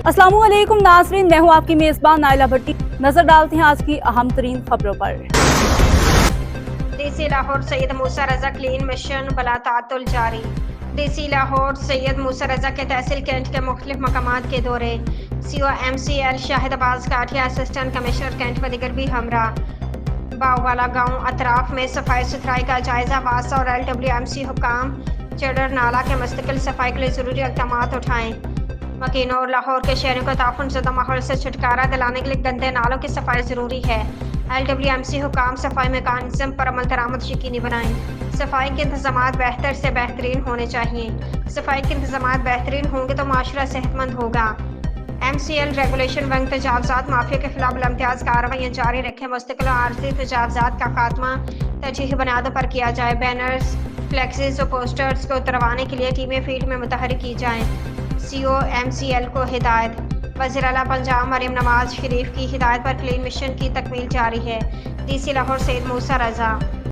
अस्सलामु अलैकुम नाज़रीन, मैं हूँ आपकी मेज़बान नाइला भट्टी। नजर डालते हैं आज की अहम तरीन खबरों पर। डीसी लाहौर सैयद मूसा रजा क्लीन मिशन बलातातुल जारी। डीसी लाहौर सैयद मूसा रजा के तहसील कैंट के मुख्तलिफ मकामात के दौरे। सीओ MCL शाहिद अब्बास काठिया, असिस्टेंट कमिश्नर कैंट व दीगर भी हमरा। बाववाला गांव अतराफ में सफाई सुथराई का जायजा। वासा और LWMC हुकाम चडर नाला के मुस्तकिल सफाई के लिए ज़रूरी इक़दामात उठाएँ। मकीनों और लाहौर के शहरों को ताउन ज़दा माहौल से छुटकारा दिलाने के लिए गंदे नालों की सफाई ज़रूरी है। LWMC हुकाम सफाई मेकानिज़म पर अमल दरामद यकीनी बनाएं। सफाई के इंतज़ामात बेहतर से बेहतरीन होने चाहिए। सफाई के इंतज़ामात बेहतरीन होंगे तो माशरा सेहतमंद होगा। MCL रेगुलेशन व तजावज़ात माफिया के खिलाफ बिलाम्तियाज़ कार्रवाइयाँ जारी रखें। मुस्तकिल और आर्जी तजावज़ात का खात्मा तरजीही बुनियादों पर किया जाए। बैनर्स, फ्लेक्सिस और पोस्टर्स को उतरवाने के लिए टीमें फील्ड में मुतहरिक की जाएँ। CO MCL को हिदायत। वज़ीर आला पंजाब मरीम नवाज शरीफ की हिदायत पर क्लीन मिशन की तकमील जारी है। DC लाहौर सैयद मूसा रजा।